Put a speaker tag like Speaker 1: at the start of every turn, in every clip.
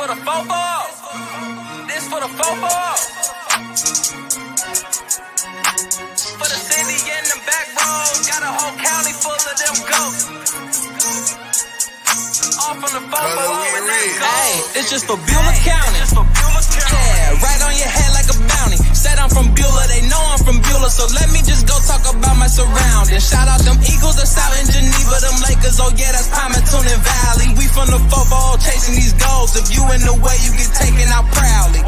Speaker 1: for the fofo. This for the fofo. For the city and them back roads. Got a whole county full of them ghosts. All from the fofo and let's go. Hey, it's just for Beulah County. Yeah, right on your head like a bounty. Said I'm from Beulah, they know I'm from Beulah. So let me just go talk about my surroundings. Shout out them Eagles that's out in Geneva. Them Lakers, oh yeah, that's Palmerton and Valley. We from the fofo chasing these goals. If you in the way, you get taken out proudly.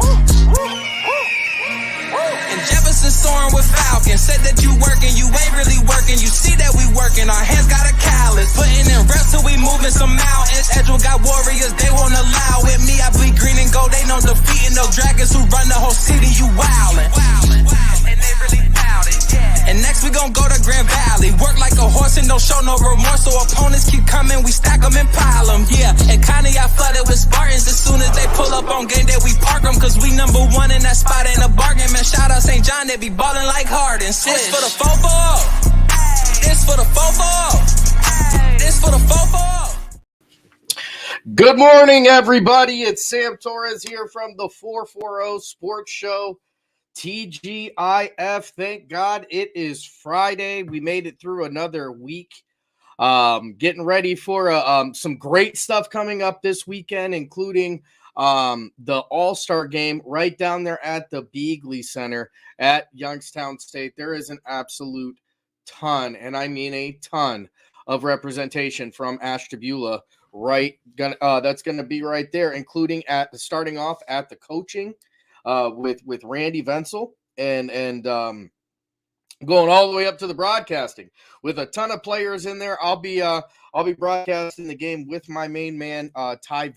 Speaker 1: And Jefferson soaring with Falcon. Said that you working, you ain't really working. You see that we working, our hands got a callus. Putting in reps till we moving some mountains. Edgewell got warriors, they won't allow it. Me, I bleed green and gold, they know defeating no dragons who run the whole city. You wildin'. And they really bout it, yeah. And next we gon' go to Grand Valley. Work like a horse and don't show no remorse. So opponents keep coming, we stack them and pile them, yeah. And kinda got flooded with Spartans. As soon as they pull up on game day, we park them. Cause we number one in that spot, ain't a bargain. Man, shout out St. John, they be ballin' like Harden. This for the fofo. This for the fofo. This for the fofo.
Speaker 2: Good morning, everybody. It's Sam Torres here from the 440 Sports Show. TGIF. Thank God it is Friday. We made it through another week. Getting ready for some great stuff coming up this weekend, including the All-Star game right down there at the Beagley Center at Youngstown State. There is an absolute ton, and I mean a ton, of representation from Ashtabula. That's going to be right there, including starting off at the coaching with Randy Venzel and going all the way up to the broadcasting with a ton of players in there. I'll be broadcasting the game with my main man Ty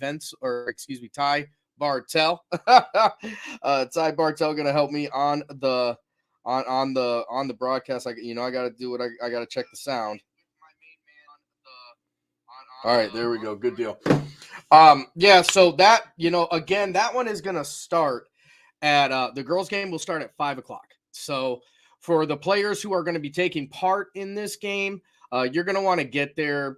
Speaker 2: Bartell. Ty Bartell going to help me on the broadcast. I got to do what I got to check the sound. All right, there we go. Good deal. So that, again, that one is going to start at the girls' game will start at 5:00. So for the players who are going to be taking part in this game, you're going to want to get there,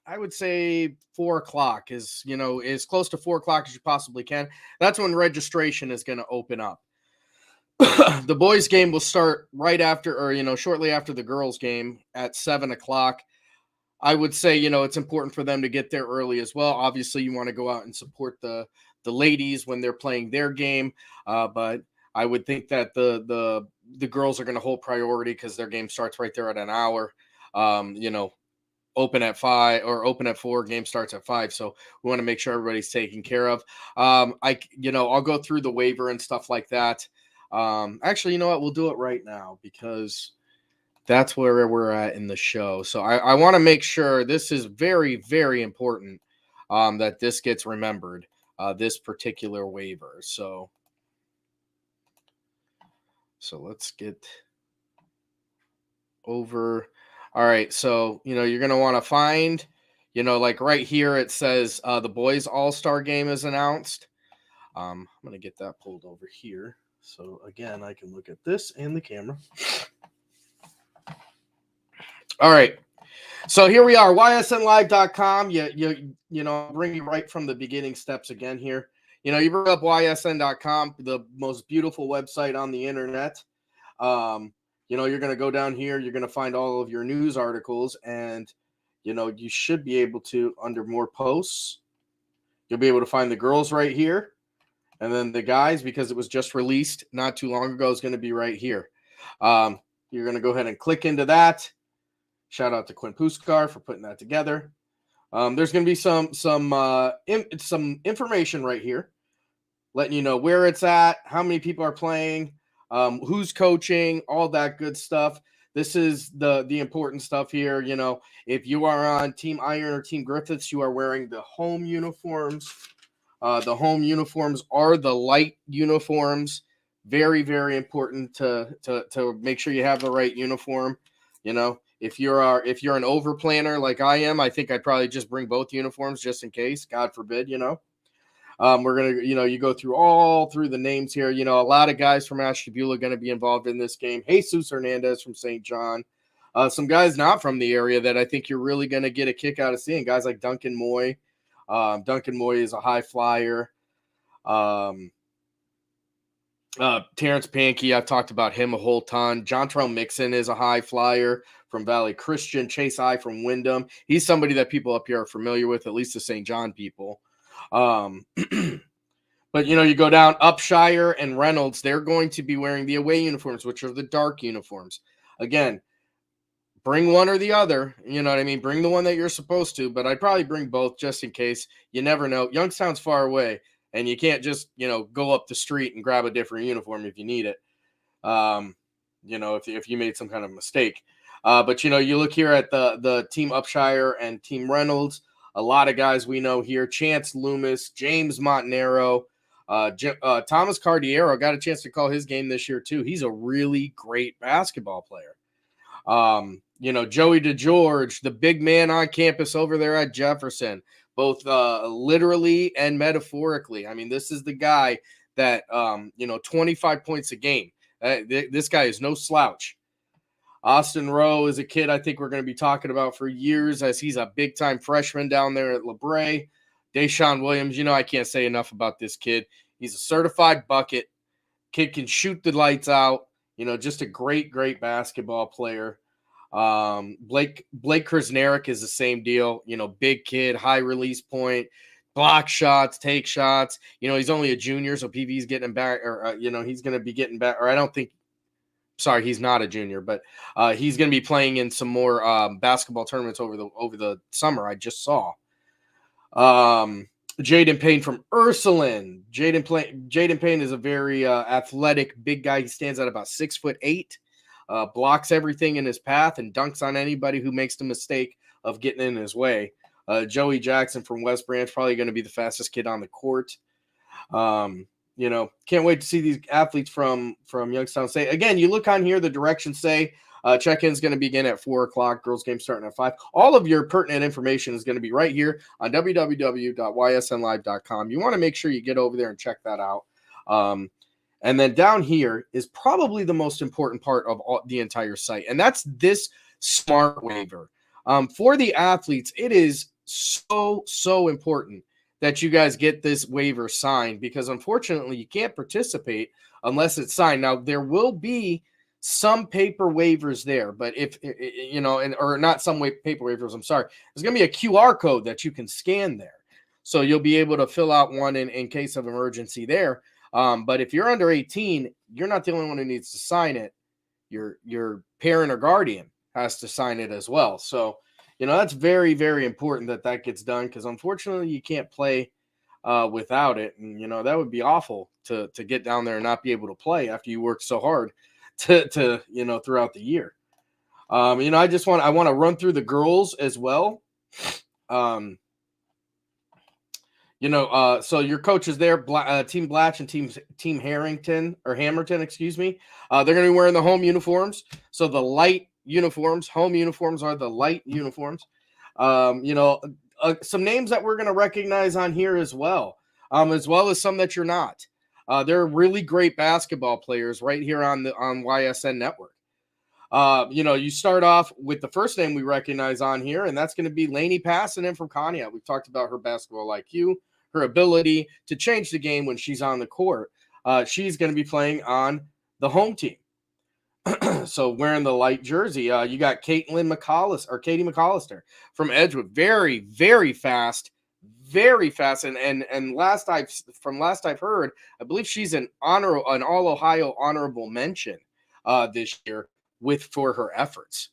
Speaker 2: I would say 4:00 is, as close to 4:00 as you possibly can. That's when registration is going to open up. The boys' game will start right after, or, shortly after the girls' game at 7:00. I would say, it's important for them to get there early as well. Obviously, you want to go out and support the ladies when they're playing their game. But I would think that the girls are going to hold priority because their game starts right there at an hour. Open at 5 or open at 4, game starts at 5. So we want to make sure everybody's taken care of. I'll go through the waiver and stuff like that. Actually, you know what? We'll do it right now because that's where we're at in the show. So I want to make sure this is very, very important that this gets remembered, this particular waiver. So let's get over. All right. So, you're going to want to find, like right here, it says the boys All-Star game is announced. I'm going to get that pulled over here. So again, I can look at this and the camera. All right. So here we are, ysnlive.com. Bring you right from the beginning steps again here. You bring up ysn.com, the most beautiful website on the internet. You're going to go down here. You're going to find all of your news articles, and, you should be able to, under more posts, you'll be able to find the girls right here. And then the guys, because it was just released not too long ago, is going to be right here. You're going to go ahead and click into that. Shout out to Quinn Puskar for putting that together. There's going to be some information right here, letting you know where it's at, how many people are playing, who's coaching, all that good stuff. This is the important stuff here. If you are on Team Iron or Team Griffiths, you are wearing the home uniforms. The home uniforms are the light uniforms. Very, very important to make sure you have the right uniform. If you're an over planner like I am, I think I'd probably just bring both uniforms just in case, God forbid, we're going to, you go through the names here. A lot of guys from Ashtabula are going to be involved in this game. Jesus Hernandez from St. John. Some guys not from the area that I think you're really going to get a kick out of seeing. Guys like Duncan Moy. Duncan Moy is a high flyer. Terrence Pankey, I've talked about him a whole ton. Jontrell Mixon is a high flyer from Valley Christian. Chase I from Wyndham. He's somebody that people up here are familiar with, at least the St. John people. But, you go down Upshire and Reynolds. They're going to be wearing the away uniforms, which are the dark uniforms. Again, bring one or the other. You know what I mean? Bring the one that you're supposed to, but I'd probably bring both just in case. You never know. Youngstown's far away, and you can't just, go up the street and grab a different uniform if you need it, if you made some kind of mistake. But, you look here at the Team Upshire and Team Reynolds. A lot of guys we know here. Chance Loomis, James Montanaro, Thomas Cardiero. Got a chance to call his game this year, too. He's a really great basketball player. Joey DeGeorge, the big man on campus over there at Jefferson, both literally and metaphorically. I mean, this is the guy that, 25 points a game. This guy is no slouch. Austin Rowe is a kid I think we're going to be talking about for years, as he's a big-time freshman down there at LeBray. Deshaun Williams, I can't say enough about this kid. He's a certified bucket. Kid can shoot the lights out. Just a great, great basketball player. Blake Krasnarek is the same deal. Big kid, high release point, block shots, take shots. He's only a junior, so PV's getting him back, or he's going to be getting back. Or I don't think. Sorry, he's not a junior, but he's going to be playing in some more basketball tournaments over the summer. I just saw. Jaden Payne from Ursuline. Jaden Payne is a very athletic, big guy. He stands at about 6'8", blocks everything in his path and dunks on anybody who makes the mistake of getting in his way. Joey Jackson from West Branch, probably going to be the fastest kid on the court. Can't wait to see these athletes from Youngstown State. Again, you look on here, the directions say check-in is going to begin at 4 o'clock. Girls game starting at 5. All of your pertinent information is going to be right here on www.ysnlive.com. You want to make sure you get over there and check that out. And then down here is probably the most important part of the entire site, and that's this smart waiver. For the athletes, it is so important that you guys get this waiver signed, because unfortunately you can't participate unless it's signed. Now, there will be some paper waivers there, but if or not some paper waivers, I'm sorry. There's going to be a QR code that you can scan there. So you'll be able to fill out one in case of emergency there. But if you're under 18, you're not the only one who needs to sign it. Your parent or guardian has to sign it as well. So, that's very, very important that gets done, because unfortunately you can't play without it. And, that would be awful to get down there and not be able to play after you work so hard to throughout the year. I want to run through the girls as well. So your coaches there, Team Blatch and Team Hamilton, excuse me. They're going to be wearing the home uniforms. So the light uniforms, home uniforms are the light uniforms. Some names that we're going to recognize on here as well as some that you're not. They're really great basketball players right here on YSN Network. You start off with the first name we recognize on here, and that's going to be Lainey Passanen from Conneaut. We've talked about her basketball IQ, her ability to change the game when she's on the court. She's going to be playing on the home team. So wearing the light jersey, you got Katie McAllister from Edgewood. Very, very fast. Very fast, and last I've heard, I believe she's an All Ohio honorable mention this year for her efforts.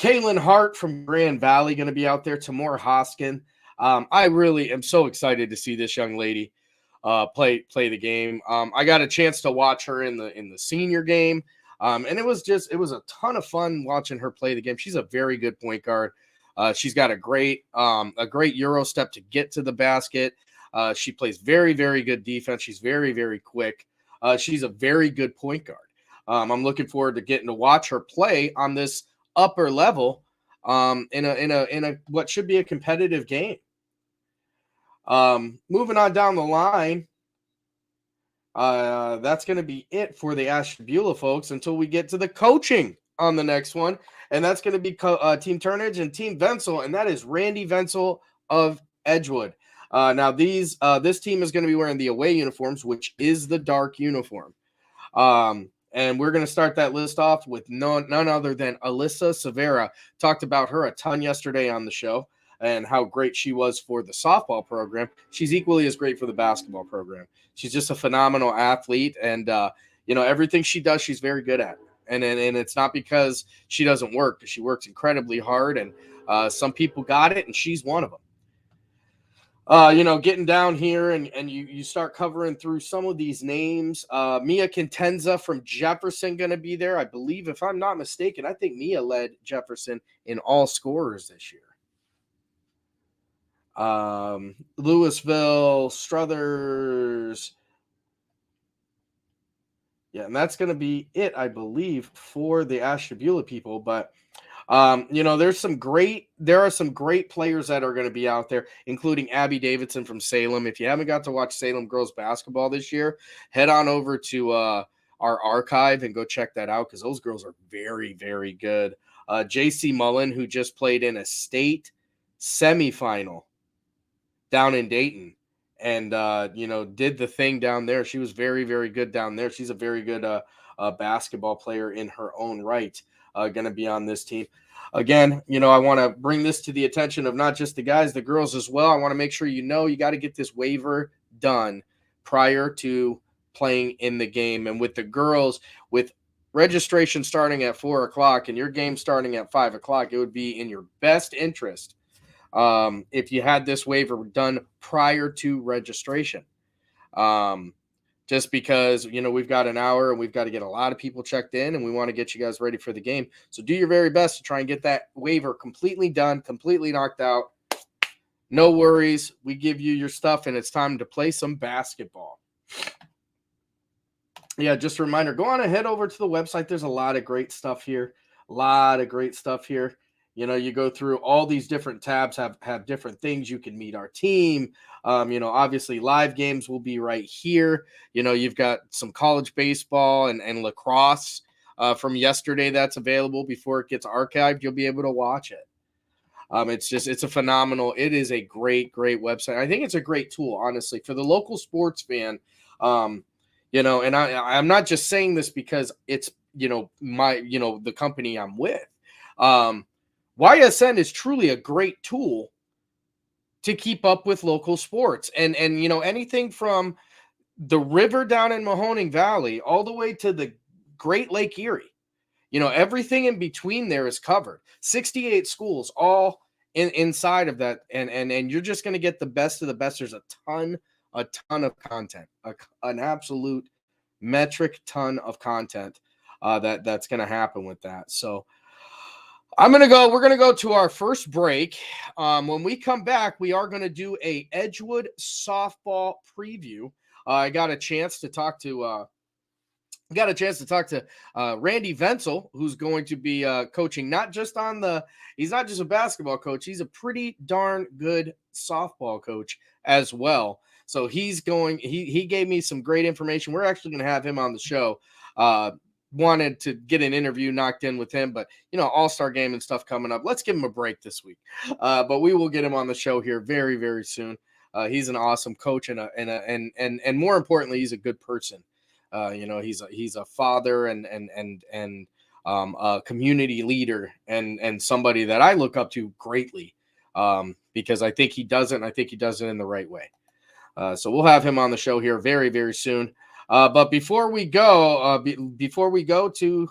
Speaker 2: Kaylin Hart from Grand Valley going to be out there. Tamora Hoskin. I really am so excited to see this young lady play the game. I got a chance to watch her in the senior game, and it was a ton of fun watching her play the game. She's a very good point guard. She's got a great Euro step to get to the basket. She plays very, very good defense. She's very, very quick. She's a very good point guard. I'm looking forward to getting to watch her play on this upper level in a what should be a competitive game. Moving on down the line, that's going to be it for the Ashtabula folks until we get to the coaching on the next one. And that's going to be Team Turnage and Team Venzel, and that is Randy Venzel of Edgewood. Now this team is going to be wearing the away uniforms, which is the dark uniform. And we're going to start that list off with none other than Alyssa Severa. Talked about her a ton yesterday on the show and how great she was for the softball program. She's equally as great for the basketball program. She's just a phenomenal athlete, and everything she does, she's very good at. And it's not because she doesn't work. She works incredibly hard, and some people got it, and she's one of them. Getting down here and you start covering through some of these names. Mia Contenza from Jefferson going to be there. I believe, if I'm not mistaken, I think Mia led Jefferson in all scorers this year. Louisville, Struthers. Yeah, and that's going to be it, I believe, for the Ashtabula people. But there are some great players that are going to be out there, including Abby Davidson from Salem. If you haven't got to watch Salem girls basketball this year, head on over to our archive and go check that out, because those girls are very, very good. JC Mullen, who just played in a state semifinal down in Dayton and, did the thing down there. She was very, very good down there. She's a very good basketball player in her own right. Going to be on this team. Again, I want to bring this to the attention of not just the guys, the girls as well. I want to make sure you got to get this waiver done prior to playing in the game. And with the girls, with registration starting at 4:00 and your game starting at 5:00, it would be in your best interest if you had this waiver done prior to registration. Just because, we've got an hour and we've got to get a lot of people checked in, and we want to get you guys ready for the game. So do your very best to try and get that waiver completely done, completely knocked out. No worries. We give you your stuff, and it's time to play some basketball. Yeah, just a reminder, go on and head over to the website. There's a lot of great stuff here. You go through all these different tabs, have different things. You can meet our team. Obviously live games will be right here. You've got some college baseball and lacrosse from yesterday that's available before it gets archived. You'll be able to watch it. It's a phenomenal, it is a great, great website. I think it's a great tool, honestly, for the local sports fan. And I'm not just saying this because it's, the company I'm with. YSN is truly a great tool to keep up with local sports. And anything from the river down in Mahoning Valley all the way to the Great Lake Erie. Everything in between there is covered. 68 schools all inside of that. And you're just going to get the best of the best. There's a ton of content, an absolute metric ton of content that's going to happen with that. So we're going to go to our first break. When we come back, we are going to do a Edgewood softball preview. I got a chance to talk to Randy Venzel, who's going to be coaching, he's not just a basketball coach, he's a pretty darn good softball coach as well. So he gave me some great information. We're actually going to have him on the show. Wanted to get an interview knocked in with him, but all-star game and stuff coming up. Let's give him a break this week. But we will get him on the show here very, very soon. He's an awesome coach and more importantly, he's a good person. He's a father and a community leader and somebody that I look up to greatly because I think he does it, and I think he does it in the right way. So we'll have him on the show here very, very soon. But before we go to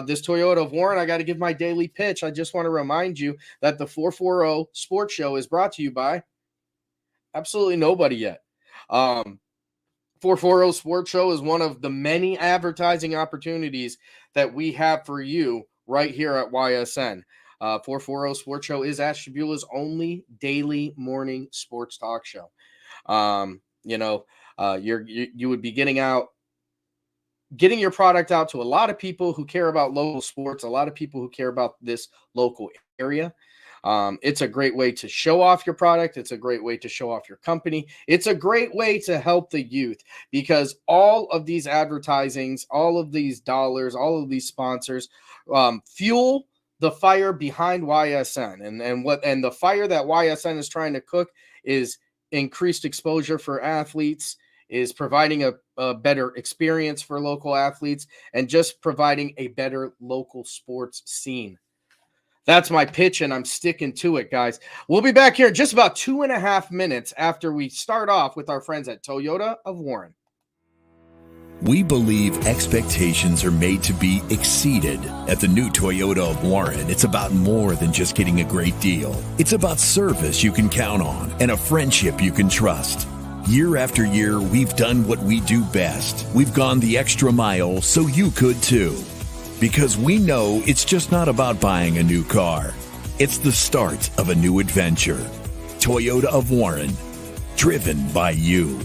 Speaker 2: this Toyota of Warren, I got to give my daily pitch. I just want to remind you that the 440 Sports Show is brought to you by absolutely nobody yet. 440 Sports Show is one of the many advertising opportunities that we have for you right here at YSN. 440 Sports Show is Ashtabula's only daily morning sports talk show. You would be getting your product out to a lot of people who care about local sports, a lot of people who care about this local area. It's a great way to show off your product. It's a great way to show off your company. It's a great way to help the youth, because all of these advertisings, all of these dollars, all of these sponsors fuel the fire behind YSN. And the fire that YSN is trying to cook is increased exposure for athletes, is providing a better experience for local athletes, and just providing a better local sports scene. That's my pitch, and I'm sticking to it, guys. We'll be back here in just about 2.5 minutes after we start off with our friends at Toyota of Warren.
Speaker 3: We believe expectations are made to be exceeded. At the new Toyota of Warren, it's about more than just getting a great deal. It's about service you can count on and a friendship you can trust. Year after year, we've done what we do best. We've gone the extra mile so you could too. Because we know it's just not about buying a new car. It's the start of a new adventure. Toyota of Warren, driven by you.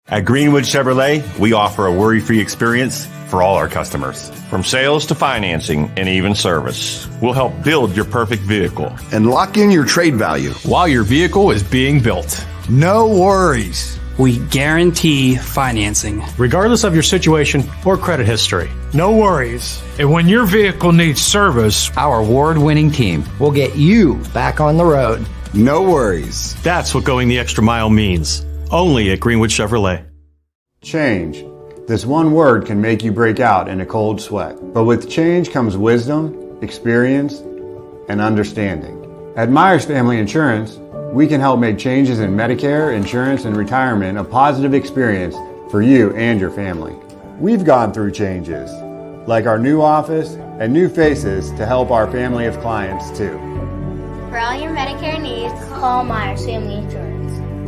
Speaker 4: At Greenwood Chevrolet, we offer a worry-free experience for all our customers. From sales to financing and even service, we'll help build your perfect vehicle
Speaker 5: and lock in your trade value
Speaker 6: while your vehicle is being built.
Speaker 5: No worries.
Speaker 7: We guarantee financing,
Speaker 6: regardless of your situation or credit history.
Speaker 8: No worries. And when your vehicle needs service,
Speaker 9: our award-winning team will get you back on the road.
Speaker 5: No worries.
Speaker 6: That's what going the extra mile means. Only at Greenwood Chevrolet.
Speaker 10: Change. This one word can make you break out in a cold sweat. But with change comes wisdom, experience, and understanding. At Myers Family Insurance, we can help make changes in Medicare, insurance, and retirement a positive experience for you and your family. We've gone through changes, like our new office and new faces to help our family of clients too.
Speaker 11: For all your Medicare needs, call Myers Family Insurance.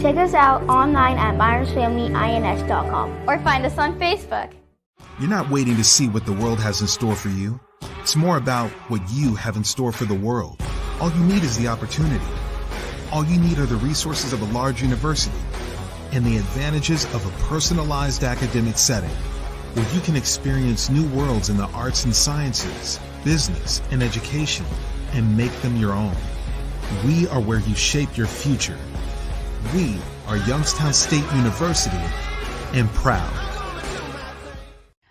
Speaker 11: Check us out online at MyersFamilyINS.com or find us on Facebook.
Speaker 12: You're not waiting to see what the world has in store for you. It's more about what you have in store for the world. All you need is the opportunity. All you need are the resources of a large university and the advantages of a personalized academic setting where you can experience new worlds in the arts and sciences, business, and education and make them your own. We are where you shape your future. We are Youngstown State University and proud.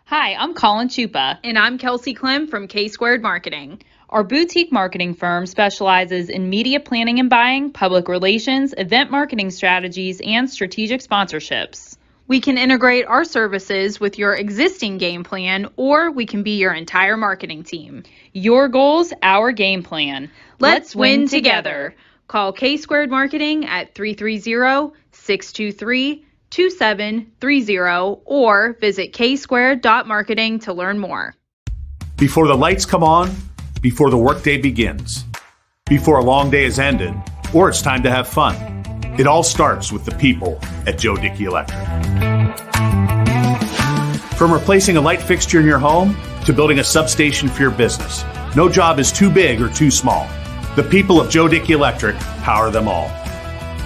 Speaker 13: Hi, I'm Colin Chupa.
Speaker 14: And I'm Kelsey Clem from K-Squared Marketing.
Speaker 13: Our boutique marketing firm specializes in media planning and buying, public relations, event marketing strategies, and strategic sponsorships.
Speaker 14: We can integrate our services with your existing game plan, or we can be your entire marketing team.
Speaker 13: Your goals, our game plan.
Speaker 14: Let's win together. Call K-Squared Marketing at 330-623-2730 or visit ksquared.marketing to learn more.
Speaker 15: Before the lights come on, before the workday begins, before a long day is ended, or it's time to have fun, it all starts with the people at Joe Dickey Electric. From replacing a light fixture in your home to building a substation for your business, no job is too big or too small. The people of Joe Dickey Electric power them all.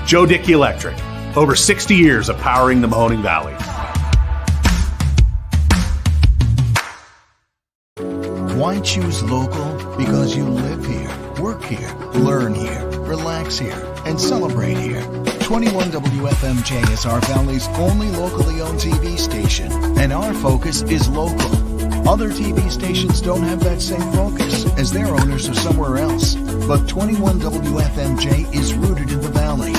Speaker 15: Joe Dickey Electric, over 60 years of powering the Mahoning Valley.
Speaker 16: Why choose local? Because you live here, work here, learn here, relax here, and celebrate here. 21 WFMJ is our Valley's only locally owned TV station, and our focus is local. Other TV stations don't have that same focus, as their owners are somewhere else. But 21 WFMJ is rooted in the Valley.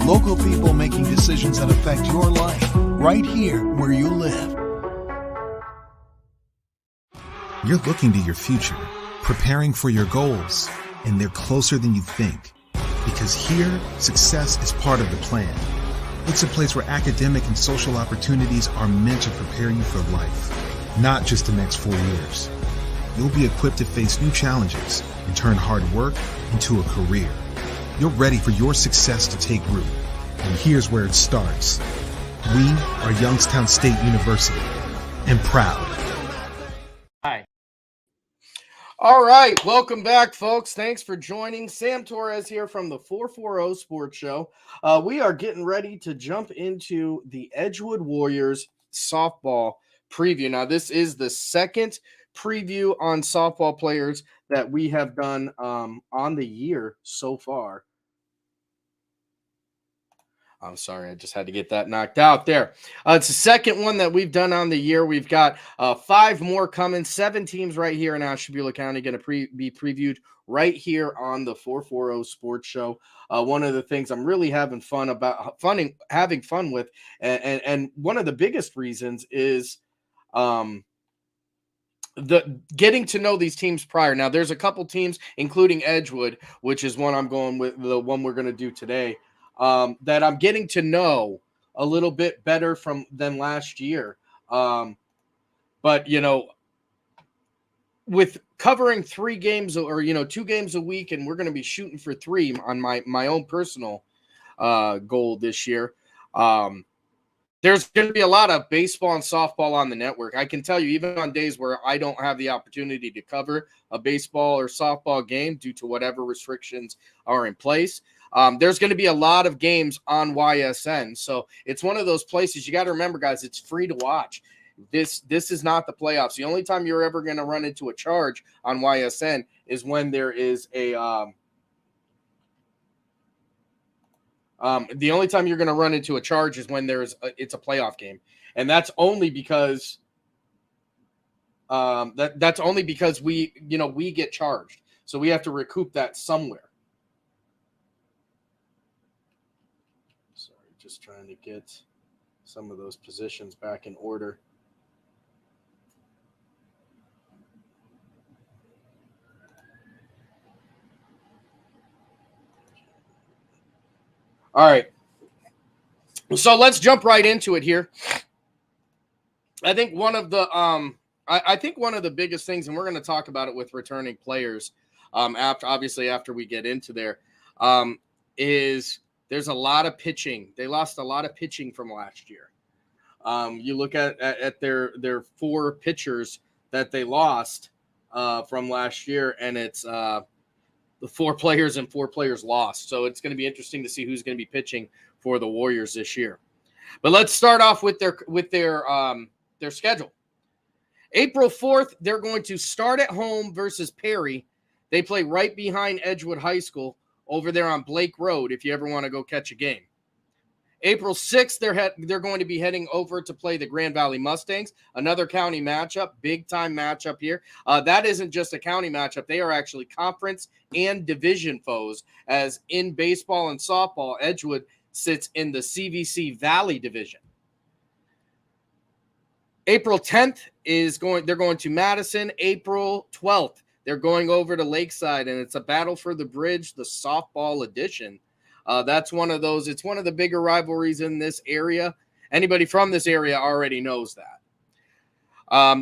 Speaker 16: Local people making decisions that affect your life, right here where you live.
Speaker 12: You're looking to your future, preparing for your goals, and they're closer than you think. Because here, success is part of the plan. It's a place where academic and social opportunities are meant to prepare you for life, not just the next 4 years. You'll be equipped to face new challenges and turn hard work into a career. You're ready for your success to take root. And here's where it starts. We are Youngstown State University, and proud.
Speaker 2: Hi. All right, welcome back, folks. Thanks for joining. Sam Torres here from the 440 Sports Show. We are getting ready to jump into the Edgewood Warriors softball preview. Now, this is the second preview on softball players that we have done on the year so far. I'm sorry, I just had to get that knocked out there. It's the second one that we've done on the year. We've got 5 more coming, 7 teams right here in Ashtabula County going to be previewed right here on the 440 Sports Show. One of the things I'm really having fun with, and one of the biggest reasons is the getting to know these teams prior. Now, there's a couple teams, including Edgewood, which is one I'm going with, the one we're going to do today, that I'm getting to know a little bit better than last year. But, with covering 3 games or, 2 games a week, and we're going to be shooting for 3 on my own personal goal this year. There's going to be a lot of baseball and softball on the network. I can tell you, even on days where I don't have the opportunity to cover a baseball or softball game due to whatever restrictions are in place, there's going to be a lot of games on YSN. So it's one of those places you got to remember, guys, it's free to watch. This is not the playoffs. The only time you're ever going to run into a charge on YSN is when there is the only time you're going to run into a charge is when it's a playoff game. And that's only because that's only because we get charged. So we have to recoup that somewhere. Sorry, just trying to get some of those positions back in order. All right. So let's jump right into it here. I think one of the biggest things, and we're going to talk about it with returning players after we get into there, is there's a lot of pitching. They lost a lot of pitching from last year. You look at their 4 pitchers that they lost from last year, and it's the 4 players and 4 players lost. So it's going to be interesting to see who's going to be pitching for the Warriors this year. But let's start off with their schedule. April 4th, they're going to start at home versus Perry. They play right behind Edgewood High School over there on Blake Road if you ever want to go catch a game. April 6th, they're going to be heading over to play the Grand Valley Mustangs, another county matchup, big-time matchup here. That isn't just a county matchup. They are actually conference and division foes, as in baseball and softball, Edgewood sits in the CVC Valley division. April 10th, they're going to Madison. April 12th, they're going over to Lakeside, and it's a battle for the bridge, the softball edition. That's one of those. It's one of the bigger rivalries in this area. Anybody from this area already knows that.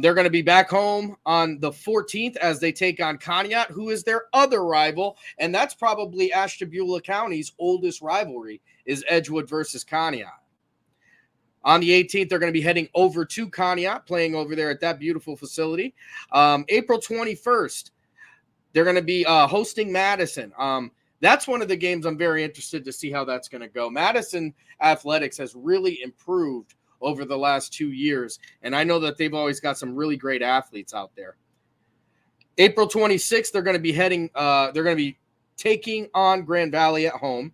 Speaker 2: They're going to be back home on the 14th as they take on Conneaut, who is their other rival, and that's probably Ashtabula County's oldest rivalry, is Edgewood versus Conneaut. On the 18th, they're going to be heading over to Conneaut, playing over there at that beautiful facility. April 21st, they're going to be hosting Madison. That's one of the games I'm very interested to see how that's going to go. Madison athletics has really improved over the last 2 years, and I know that they've always got some really great athletes out there. April 26th, they're going to be taking on Grand Valley at home.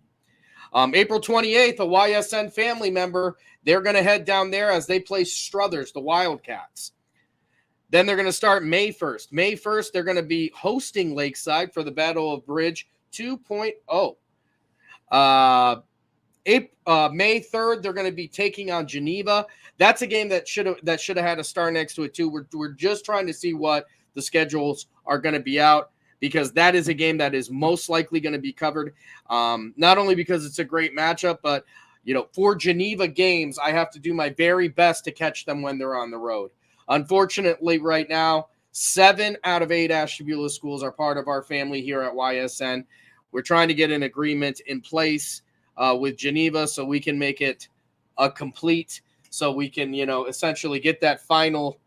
Speaker 2: April 28th, a YSN family member, they're going to head down there as they play Struthers, the Wildcats. Then they're going to start May 1st. May 1st, they're going to be hosting Lakeside for the Battle of Bridge 2.0. May 3rd, they're going to be taking on Geneva. That's a game that should have had a star next to it too. We're just trying to see what the schedules are going to be out, because that is a game that is most likely going to be covered. Not only because it's a great matchup, but for Geneva games, I have to do my very best to catch them when they're on the road. Unfortunately, right now, 7 out of 8 Ashtabula schools are part of our family here at YSN. We're trying to get an agreement in place with Geneva so we can make it a complete, so we can, essentially get that final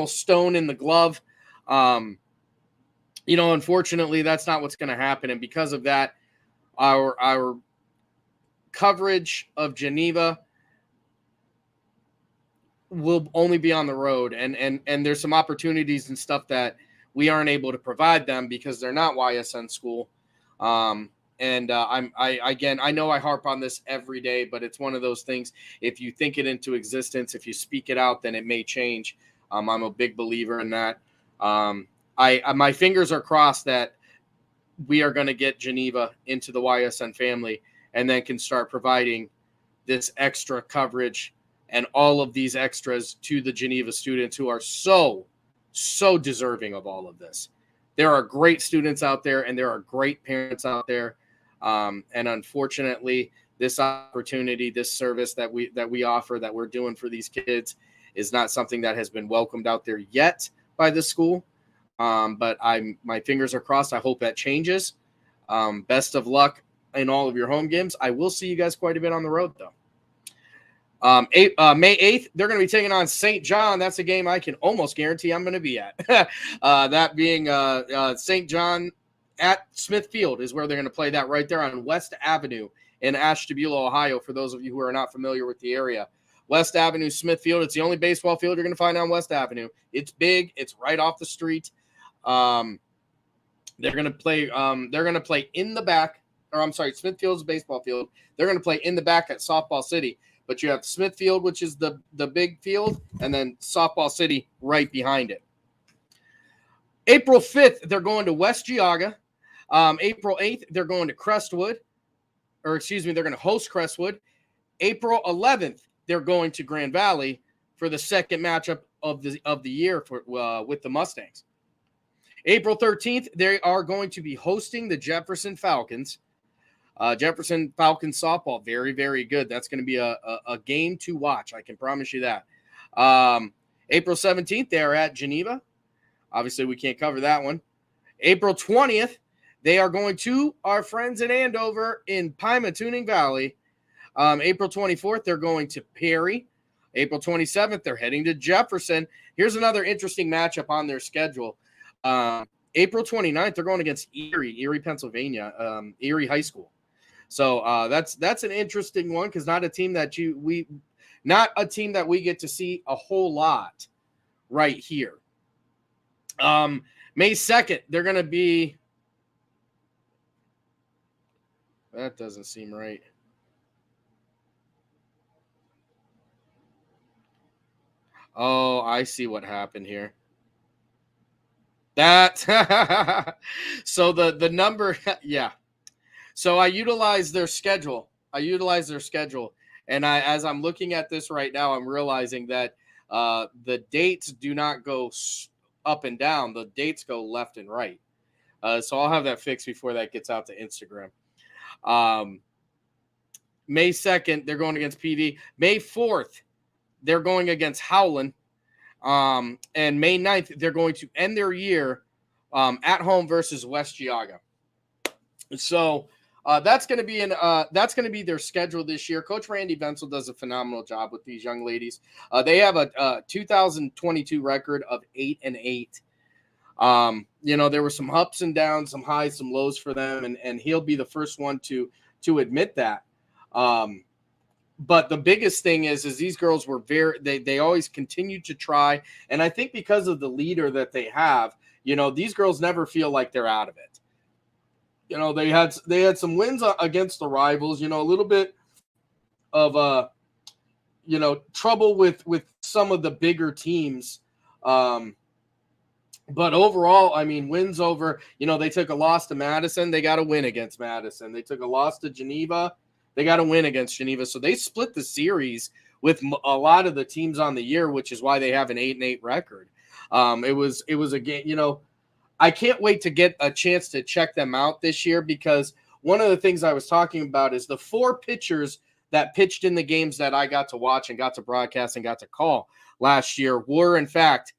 Speaker 2: stone in the glove. Unfortunately, that's not what's going to happen. And because of that, our coverage of Geneva will only be on the road, and there's some opportunities and stuff that we aren't able to provide them because they're not YSN school. And I know I harp on this every day, but it's one of those things. If you think it into existence, if you speak it out, then it may change. I'm a big believer in that. My fingers are crossed that we are going to get Geneva into the YSN family and then can start providing this extra coverage and all of these extras to the Geneva students who are so deserving of all of this. There are great students out there and there are great parents out there. And unfortunately, this opportunity, this service that we offer, that we're doing for these kids, is not something that has been welcomed out there yet by the school. But my fingers are crossed. I hope that changes. Best of luck in all of your home games. I will see you guys quite a bit on the road, though. May 8th, they're going to be taking on St. John. That's a game I can almost guarantee I'm going to be at. That being St. John at Smith Field is where they're going to play that, right there on West Avenue in Ashtabula, Ohio, for those of you who are not familiar with the area. West Avenue, Smith Field. It's the only baseball field you're going to find on West Avenue. It's big. It's right off the street. They're going to play in the back, or I'm sorry, Smith Field's baseball field. They're going to play in the back at Softball City. But you have Smith Field, which is the big field, and then Softball City right behind it. April 5th, they're going to West Geauga. April 8th, they're going to Crestwood. They're going to host Crestwood. April 11th, they're going to Grand Valley for the second matchup of the year with the Mustangs. April 13th, they are going to be hosting the Jefferson Falcons. Jefferson Falcons softball, very, very good. That's going to be a game to watch. I can promise you that. April 17th, they are at Geneva. Obviously, we can't cover that one. April 20th, they are going to our friends in Andover in Pymatuning Valley. April 24th, they're going to Perry. April 27th, they're heading to Jefferson. Here's another interesting matchup on their schedule. April 29th, they're going against Erie, Pennsylvania, Erie High School. So that's an interesting one, because not a team that we get to see a whole lot right here. May 2nd, they're going to be. That doesn't seem right. Oh, I see what happened here. That so the number, yeah. So I utilize their schedule. And as I'm looking at this right now, I'm realizing that the dates do not go up and down. The dates go left and right. So I'll have that fixed before that gets out to Instagram. May 2nd, they're going against PD. May 4th, they're going against Howland. And May 9th, they're going to end their year at home versus West Geauga. So that's going to be their schedule this year. Coach Randy Venzel does a phenomenal job with these young ladies. They have a 2022 record of 8-8. There were some ups and downs, some highs, some lows for them, and he'll be the first one to admit that. But the biggest thing is these girls were they always continued to try. And I think because of the leader that they have, these girls never feel like they're out of it. They had some wins against the rivals, a little bit of, trouble with some of the bigger teams. But overall, I mean, wins over, they took a loss to Madison. They got a win against Madison. They took a loss to Geneva. They got a win against Geneva. So they split the series with a lot of the teams on the year, which is why they have an 8-8 record. It was a game, I can't wait to get a chance to check them out this year, because one of the things I was talking about is the 4 pitchers that pitched in the games that I got to watch and got to broadcast and got to call last year were, in fact,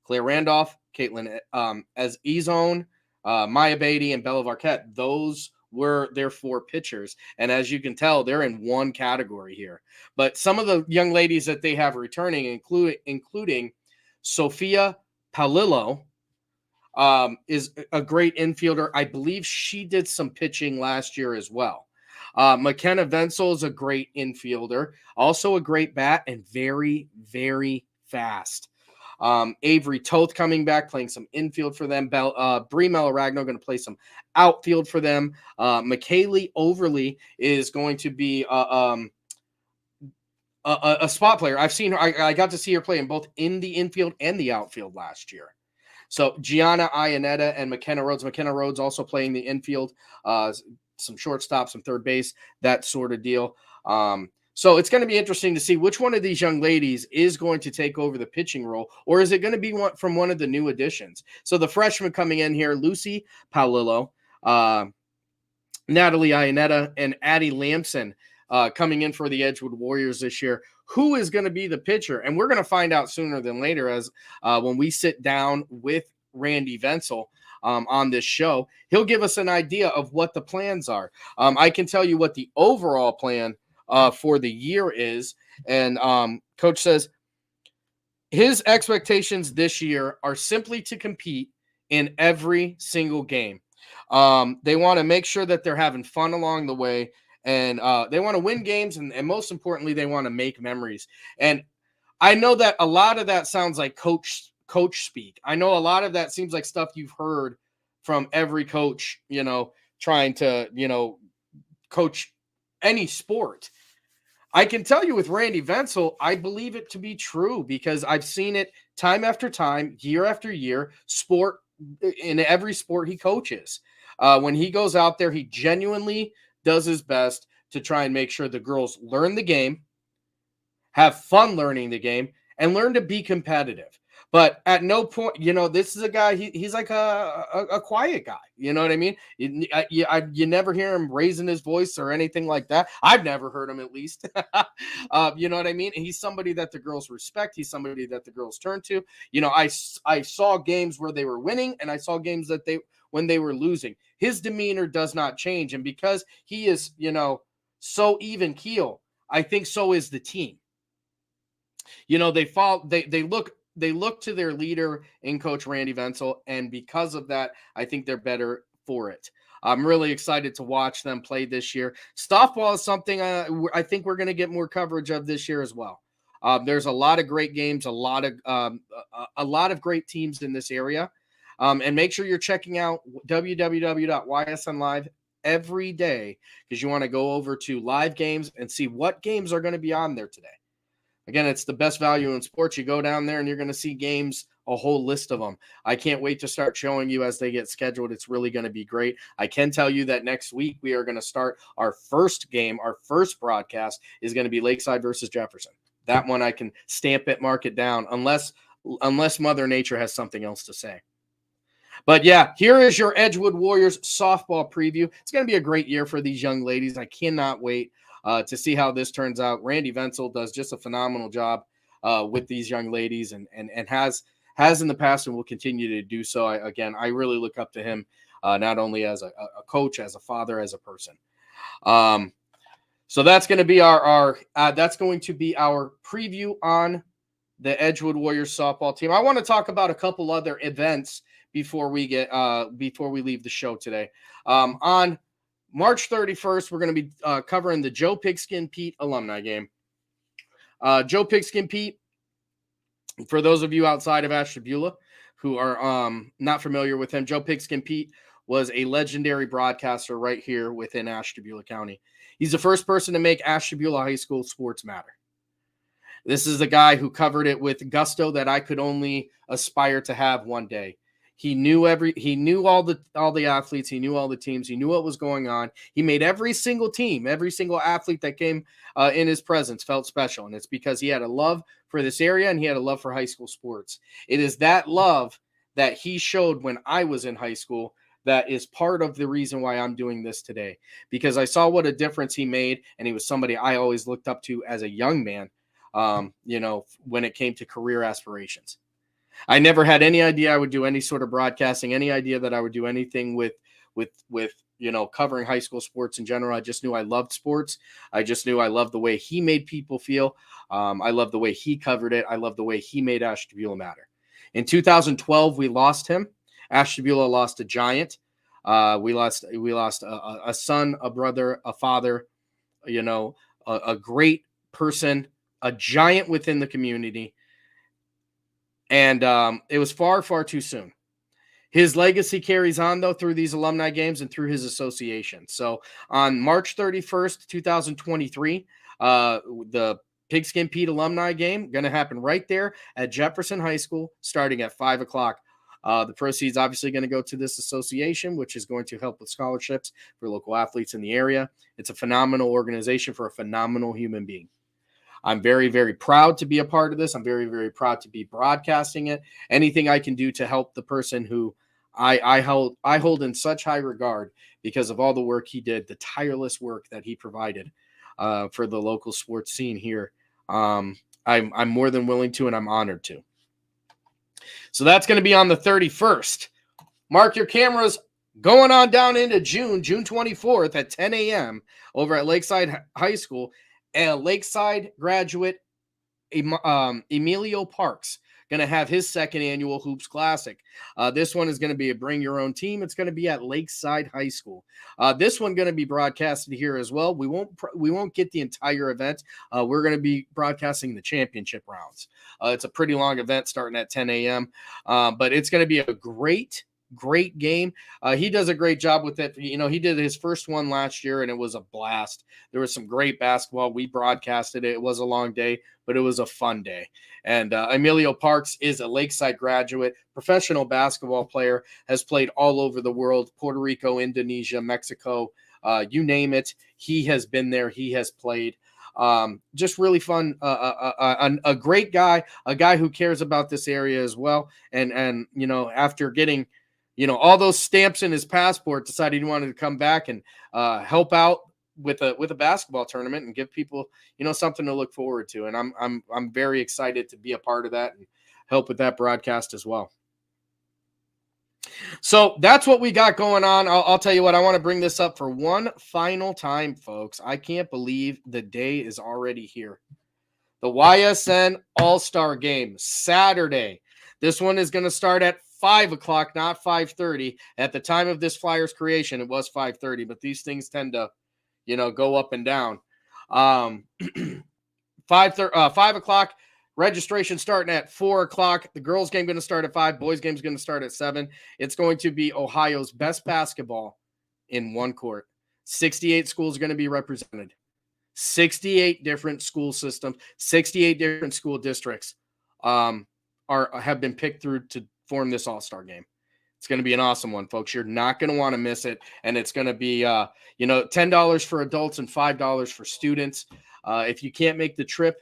Speaker 2: Claire Randolph, Caitlin Ezone, Maya Beatty, and Bella Varquette. Those were their 4 pitchers. And as you can tell, they're in one category here. But some of the young ladies that they have returning, including Sophia Palillo, is a great infielder. I believe she did some pitching last year as well. McKenna Venzel is a great infielder, also a great bat, and very, very fast. Avery Toth coming back, playing some infield for them. Brie Melaragno going to play some outfield for them. McKaylee Overly is going to be a spot player. I've seen her. I got to see her playing both in the infield and the outfield last year. So Gianna Iannetta and McKenna Rhodes. McKenna Rhodes also playing the infield, some shortstop, some third base, that sort of deal. So it's going to be interesting to see which one of these young ladies is going to take over the pitching role, or is it going to be one from one of the new additions? So the freshmen coming in here, Lucy Paolillo, Natalie Iannetta, and Addie Lamson coming in for the Edgewood Warriors this year. Who is going to be the pitcher? And we're going to find out sooner than later as when we sit down with Randy Venzel on this show. He'll give us an idea of what the plans are. I can tell you what the overall plan for the year is. And Coach says his expectations this year are simply to compete in every single game. They want to make sure that they're having fun along the way. And they want to win games, and most importantly, they want to make memories. And I know that a lot of that sounds like coach speak. I know a lot of that seems like stuff you've heard from every coach, trying to, coach any sport. I can tell you with Randy Venzel, I believe it to be true because I've seen it time after time, year after year, in every sport he coaches. When he goes out there, he genuinely does his best to try and make sure the girls learn the game, have fun learning the game, and learn to be competitive. But at no point, this is a guy, he's like a quiet guy. You know what I mean? You never hear him raising his voice or anything like that. I've never heard him, at least. You know what I mean? And he's somebody that the girls respect. He's somebody that the girls turn to. I saw games where they were winning, and I saw games that when they were losing. His demeanor does not change. And because he is, so even keel, I think so is the team. They look to their leader in Coach Randy Venzel, and because of that, I think they're better for it. I'm really excited to watch them play this year. Softball is something I think we're going to get more coverage of this year as well. There's a lot of great games, a lot of great teams in this area. And make sure you're checking out www.ysn Live every day because you want to go over to live games and see what games are going to be on there today. Again, it's the best value in sports. You go down there and you're going to see games, a whole list of them. I can't wait to start showing you as they get scheduled. It's really going to be great. I can tell you that next week we are going to start our first game. Our first broadcast is going to be Lakeside versus Jefferson. That one I can stamp it, mark it down, unless Mother Nature has something else to say. But yeah, here is your Edgewood Warriors softball preview. It's going to be a great year for these young ladies. I cannot wait to see how this turns out. Randy Venzel does just a phenomenal job with these young ladies and has in the past and will continue to do so. I really look up to him not only as a coach, as a father, as a person. So that's going to be our preview on the Edgewood Warriors softball team. I want to talk about a couple other events before we leave the show today. On March 31st, we're going to be covering the Joe Pigskin Pete alumni game. Joe Pigskin Pete, for those of you outside of Ashtabula who are not familiar with him, Joe Pigskin Pete was a legendary broadcaster right here within Ashtabula County. He's the first person to make Ashtabula High School sports matter. This is the guy who covered it with gusto that I could only aspire to have one day. He knew all the athletes. He knew all the teams. He knew what was going on. He made every single team, every single athlete that came in his presence felt special. And it's because he had a love for this area and he had a love for high school sports. It is that love that he showed when I was in high school that is part of the reason why I'm doing this today, because I saw what a difference he made. And he was somebody I always looked up to as a young man, when it came to career aspirations. I never had any idea I would do any sort of broadcasting, any idea that I would do anything with covering high school sports in general. I just knew I loved sports. I just knew I loved the way he made people feel. I loved the way he covered it. I loved the way he made Ashtabula matter. In 2012, we lost him. Ashtabula lost a giant. We lost a son, a brother, a father, a great person, a giant within the community. And it was far, far too soon. His legacy carries on, though, through these alumni games and through his association. So on March 31st, 2023, the Pigskin Pete alumni game going to happen right there at Jefferson High School starting at 5 o'clock. The proceeds obviously going to go to this association, which is going to help with scholarships for local athletes in the area. It's a phenomenal organization for a phenomenal human being. I'm very, very proud to be a part of this. I'm very, very proud to be broadcasting it. Anything I can do to help the person who I hold in such high regard because of all the work he did, the tireless work that he provided for the local sports scene here. I'm more than willing to, and I'm honored to. So that's going to be on the 31st. Mark your cameras going on down into June 24th at 10 a.m. over at Lakeside High School. And Lakeside graduate Emilio Parks going to have his second annual Hoops Classic. This one is going to be a bring your own team. It's going to be at Lakeside High School. This one going to be broadcasted here as well. We won't get the entire event. We're going to be broadcasting the championship rounds. It's a pretty long event starting at 10 a.m. But it's going to be a great game. He does a great job with it. You know, he did his first one last year and it was a blast. There was some great basketball. We broadcasted it. It was a long day, but it was a fun day. And Emilio Parks is a Lakeside graduate, professional basketball player, has played all over the world, Puerto Rico, Indonesia, Mexico, you name it. He has been there. He has played. Just really fun. A great guy, a guy who cares about this area as well. And you know, after getting all those stamps in his passport, decided he wanted to come back and help out with a basketball tournament and give people, something to look forward to. And I'm very excited to be a part of that and help with that broadcast as well. So that's what we got going on. I'll tell you what, I want to bring this up for one final time, folks. I can't believe the day is already here. The YSN All-Star Game, Saturday. This one is going to start at 5 o'clock, not 5:30. At the time of this Flyers creation, it was 5:30, but these things tend to, go up and down. 5 o'clock, registration starting at 4 o'clock. The girls' game going to start at 5. Boys' game is going to start at 7. It's going to be Ohio's best basketball in one court. 68 schools are going to be represented. 68 different school systems, 68 different school districts have been picked through to form this All-Star Game. It's going to be an awesome one, folks. You're not going to want to miss it. And it's going to be, $10 for adults and $5 for students. If you can't make the trip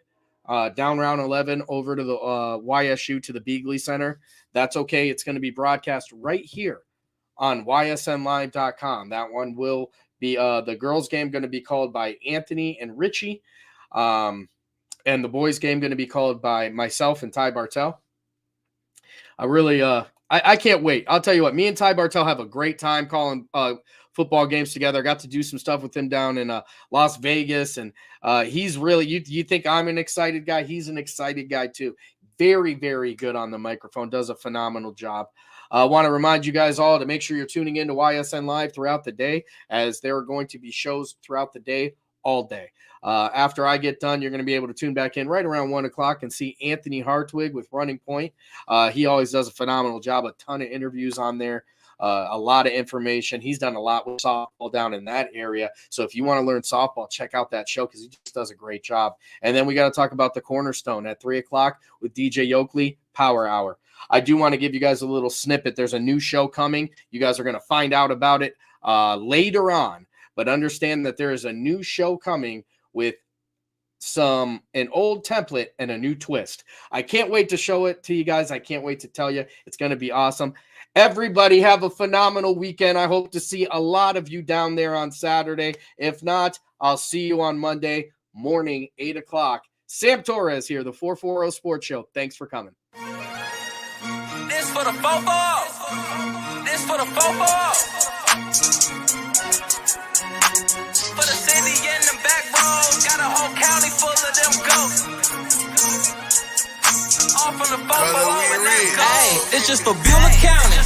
Speaker 2: down Route 11 over to the YSU to the Beagley Center, that's okay. It's going to be broadcast right here on ysnlive.com. That one will be the girls' game going to be called by Anthony and Richie. And the boys' game going to be called by myself and Ty Bartel. I really, I can't wait. I'll tell you what, me and Ty Bartel have a great time calling football games together. I got to do some stuff with him down in Las Vegas, and he's really, you think I'm an excited guy? He's an excited guy too. Very, very good on the microphone, does a phenomenal job. I want to remind you guys all to make sure you're tuning into YSN Live throughout the day, as there are going to be shows throughout the day, all day. After I get done, you're going to be able to tune back in right around 1 o'clock and see Anthony Hartwig with Running Point. He always does a phenomenal job, a ton of interviews on there, a lot of information. He's done a lot with softball down in that area. So if you want to learn softball, check out that show because he just does a great job. And then we got to talk about the Cornerstone at 3 o'clock with DJ Yoakley, Power Hour. I do want to give you guys a little snippet. There's a new show coming. You guys are going to find out about it later on. But understand that there is a new show coming with an old template and a new twist. I can't wait to show it to you guys. I can't wait to tell you. It's going to be awesome. Everybody have a phenomenal weekend. I hope to see a lot of you down there on Saturday. If not, I'll see you on Monday morning, 8 o'clock. Sam Torres here, the 440 Sports Show. Thanks for coming.
Speaker 1: This for the fofo. This for the fofo. For the city and the back roads, got a whole county full of them ghosts. All from the fofo, hey, it's just for Beulah County.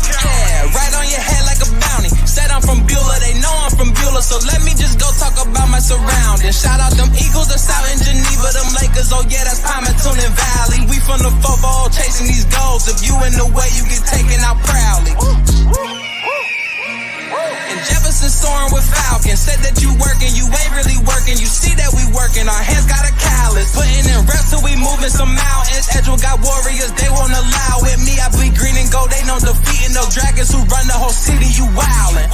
Speaker 1: Yeah, right on your head like a bounty. Said I'm from Beulah, they know I'm from Beulah, so let me just go talk about my surroundings. Shout out them Eagles that's out in Geneva, them Lakers, oh yeah, that's Palmer, Tunin Valley. We from the fofo, chase in the way you get taken out proudly. And Jefferson soaring with Falcon. Said that you working, you ain't really working. You see that we working, our hands got a callus. Putting in reps till we moving some mountains. Edgewell got warriors, they won't allow it. Me, I bleed green and gold, they know defeating no dragons who run the whole city, you wildin'.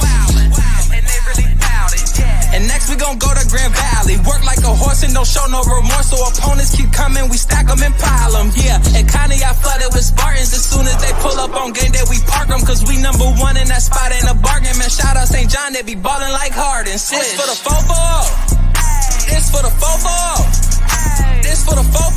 Speaker 1: And they really bout it, yeah. And next we gon' go to Grand Valley. Work like a horse and don't show no remorse. So opponents keep coming, we stack them and pile them, yeah. And Connie, I flooded with Spartans. As soon as they pull up on game day, we park them. Cause we number one in that spot, ain't a bargain. Man, shout out St. John, they be ballin' like Harden. This for the fofo. This for the fofo. This for the fofo.